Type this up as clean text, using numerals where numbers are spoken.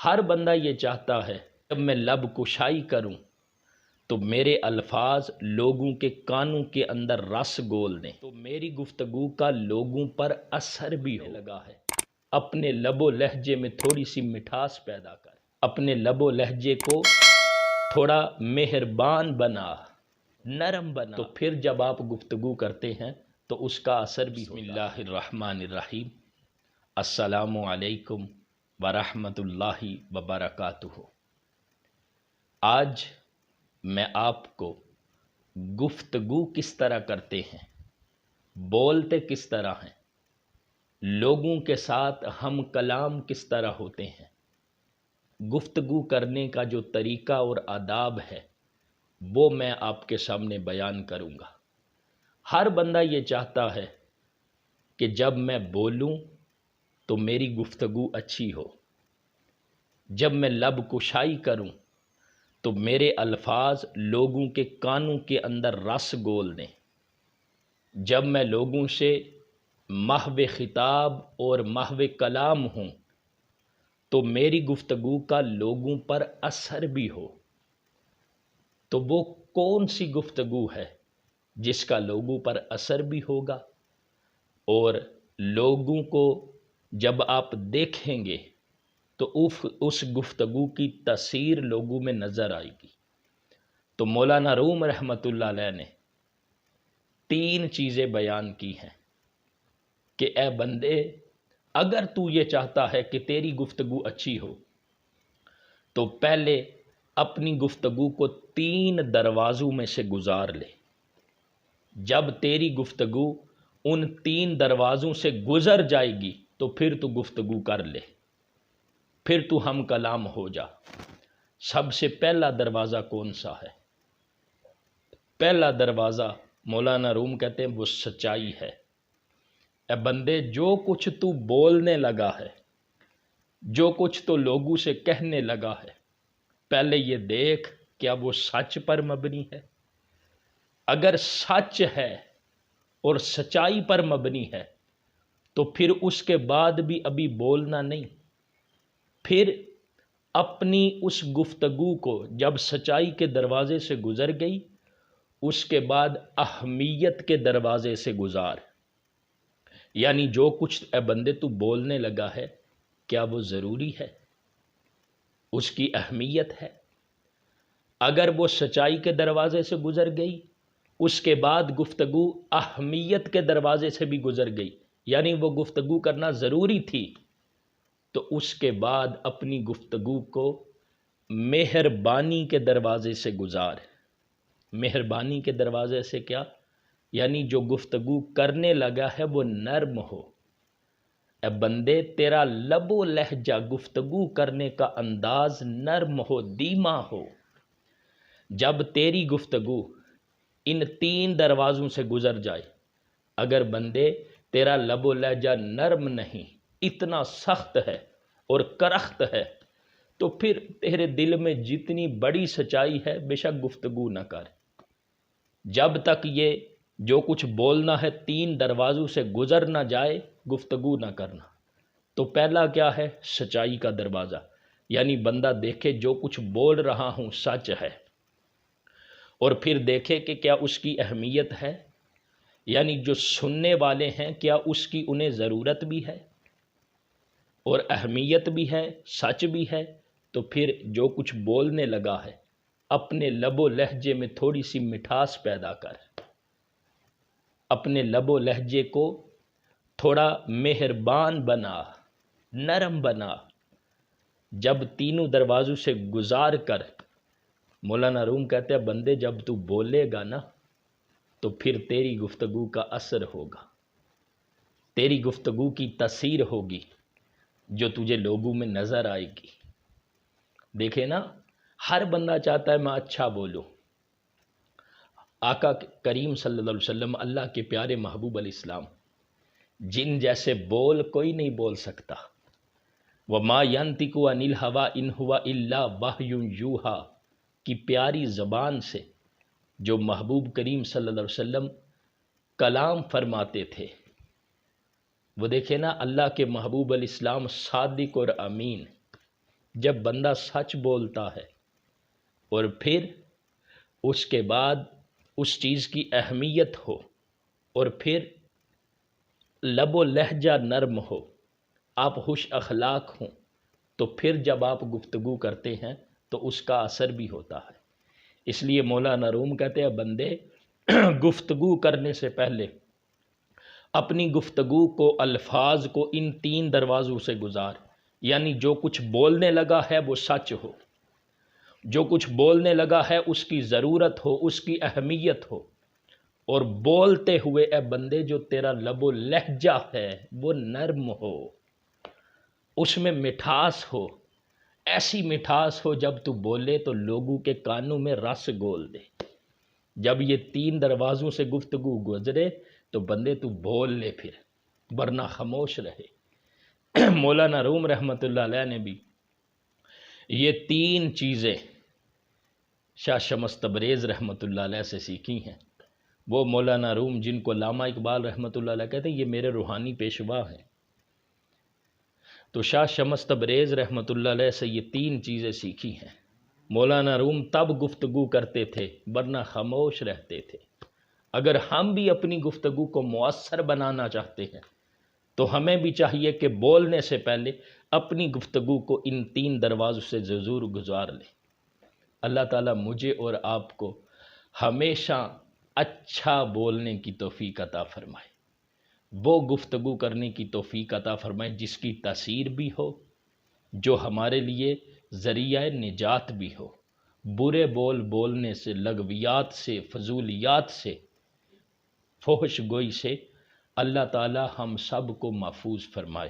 ہر بندہ یہ چاہتا ہے جب میں لب کشائی کروں تو میرے الفاظ لوگوں کے کانوں کے اندر رس گول دیں، تو میری گفتگو کا لوگوں پر اثر بھی ہو لگا ہے۔ اپنے لب و لہجے میں تھوڑی سی مٹھاس پیدا کر، اپنے لب و لہجے کو تھوڑا مہربان بنا، نرم بنا، تو پھر جب آپ گفتگو کرتے ہیں تو اس کا اثر بھی ہوتا ہے۔ بسم اللہ الرحمن الرحیم۔ السلام علیکم ورحمۃ اللہ وبرکاتہ۔ آج میں آپ کو گفتگو کس طرح کرتے ہیں، بولتے کس طرح ہیں، لوگوں کے ساتھ ہم کلام کس طرح ہوتے ہیں، گفتگو کرنے کا جو طریقہ اور آداب ہے وہ میں آپ کے سامنے بیان کروں گا۔ ہر بندہ یہ چاہتا ہے کہ جب میں بولوں تو میری گفتگو اچھی ہو، جب میں لب کشائی کروں تو میرے الفاظ لوگوں کے کانوں کے اندر رس گول دیں، جب میں لوگوں سے محو خطاب اور محو کلام ہوں تو میری گفتگو کا لوگوں پر اثر بھی ہو۔ تو وہ کون سی گفتگو ہے جس کا لوگوں پر اثر بھی ہوگا اور لوگوں کو جب آپ دیکھیں گے تو اس گفتگو کی تاثیر لوگوں میں نظر آئے گی۔ تو مولانا روم رحمۃ اللہ علیہ نے 3 چیزیں بیان کی ہیں کہ اے بندے، اگر تو یہ چاہتا ہے کہ تیری گفتگو اچھی ہو تو پہلے اپنی گفتگو کو 3 دروازوں میں سے گزار لے۔ جب تیری گفتگو ان 3 دروازوں سے گزر جائے گی تو پھر تو گفتگو کر لے، پھر تو ہم کلام ہو جا۔ سب سے پہلا دروازہ کون سا ہے؟ پہلا دروازہ مولانا روم کہتے ہیں وہ سچائی ہے۔ اے بندے، جو کچھ تو بولنے لگا ہے، جو کچھ تو لوگوں سے کہنے لگا ہے، پہلے یہ دیکھ کیا وہ سچ پر مبنی ہے۔ اگر سچ ہے اور سچائی پر مبنی ہے تو پھر اس کے بعد بھی ابھی بولنا نہیں، پھر اپنی اس گفتگو کو جب سچائی کے دروازے سے گزر گئی اس کے بعد اہمیت کے دروازے سے گزار۔ یعنی جو کچھ اے بندے تو بولنے لگا ہے کیا وہ ضروری ہے، اس کی اہمیت ہے؟ اگر وہ سچائی کے دروازے سے گزر گئی اس کے بعد گفتگو اہمیت کے دروازے سے بھی گزر گئی، یعنی وہ گفتگو کرنا ضروری تھی، تو اس کے بعد اپنی گفتگو کو مہربانی کے دروازے سے گزار۔ مہربانی کے دروازے سے کیا؟ یعنی جو گفتگو کرنے لگا ہے وہ نرم ہو۔ اے بندے، تیرا لب و لہجہ گفتگو کرنے کا انداز نرم ہو، دھیما ہو۔ جب تیری گفتگو ان 3 دروازوں سے گزر جائے، اگر بندے تیرا لب و لہجہ نرم نہیں، اتنا سخت ہے اور کرخت ہے، تو پھر تیرے دل میں جتنی بڑی سچائی ہے بے شک گفتگو نہ کر۔ جب تک یہ جو کچھ بولنا ہے 3 دروازوں سے گزر نہ جائے گفتگو نہ کرنا۔ تو پہلا کیا ہے؟ سچائی کا دروازہ، یعنی بندہ دیکھے جو کچھ بول رہا ہوں سچ ہے، اور پھر دیکھے کہ کیا اس کی اہمیت ہے، یعنی جو سننے والے ہیں کیا اس کی انہیں ضرورت بھی ہے اور اہمیت بھی ہے، سچ بھی ہے۔ تو پھر جو کچھ بولنے لگا ہے اپنے لب و لہجے میں تھوڑی سی مٹھاس پیدا کر، اپنے لب و لہجے کو تھوڑا مہربان بنا، نرم بنا۔ جب 3 دروازوں سے گزار کر، مولانا روم کہتے ہیں بندے جب تو بولے گا نا تو پھر تیری گفتگو کا اثر ہوگا، تیری گفتگو کی تاثیر ہوگی جو تجھے لوگوں میں نظر آئے گی۔ دیکھے نا، ہر بندہ چاہتا ہے میں اچھا بولوں۔ آقا کریم صلی اللہ علیہ وسلم، اللہ کے پیارے محبوب علیہ السلام، جن جیسے بول کوئی نہیں بول سکتا۔ وَمَا يَنْطِقُ عَنِ الْهَوَىٰ إِنْ هُوَ إِلَّا وَحْيٌ يُوحَىٰ کی پیاری زبان سے جو محبوب کریم صلی اللہ علیہ وسلم کلام فرماتے تھے، وہ دیکھیں نا، اللہ کے محبوب علیہ السلام صادق اور امین، جب بندہ سچ بولتا ہے اور پھر اس کے بعد اس چیز کی اہمیت ہو اور پھر لب و لہجہ نرم ہو، آپ خوش اخلاق ہوں، تو پھر جب آپ گفتگو کرتے ہیں تو اس کا اثر بھی ہوتا ہے۔ اس لیے مولانا روم کہتے ہیں بندے گفتگو کرنے سے پہلے اپنی گفتگو کو، الفاظ کو ان 3 دروازوں سے گزار، یعنی جو کچھ بولنے لگا ہے وہ سچ ہو، جو کچھ بولنے لگا ہے اس کی ضرورت ہو، اس کی اہمیت ہو، اور بولتے ہوئے اے بندے جو تیرا لب و لہجہ ہے وہ نرم ہو، اس میں مٹھاس ہو، ایسی مٹھاس ہو جب تو بولے تو لوگوں کے کانوں میں رس گول دے۔ جب یہ 3 دروازوں سے گفتگو گزرے تو بندے تو بول لے پھر، ورنہ خاموش رہے۔ مولانا روم رحمۃ اللہ علیہ نے بھی یہ 3 چیزیں شاہ شمس تبریز رحمۃ اللہ علیہ سے سیکھی ہیں۔ وہ مولانا روم جن کو علامہ اقبال رحمۃ اللہ علیہ کہتے ہیں، یہ میرے روحانی پیشوا ہیں، تو شاہ شمس تبریز رحمۃ اللہ علیہ سے یہ 3 چیزیں سیکھی ہیں۔ مولانا روم تب گفتگو کرتے تھے ورنہ خاموش رہتے تھے۔ اگر ہم بھی اپنی گفتگو کو مؤثر بنانا چاہتے ہیں تو ہمیں بھی چاہیے کہ بولنے سے پہلے اپنی گفتگو کو ان 3 دروازوں سے ضرور گزار لیں۔ اللہ تعالیٰ مجھے اور آپ کو ہمیشہ اچھا بولنے کی توفیق عطا فرمائے، وہ گفتگو کرنے کی توفیق عطا فرمائے جس کی تاثیر بھی ہو، جو ہمارے لیے ذریعہ نجات بھی ہو، برے بول بولنے سے، لغویات سے، فضولیات سے، فحش گوئی سے۔ اللہ تعالی ہم سب کو محفوظ فرمائے۔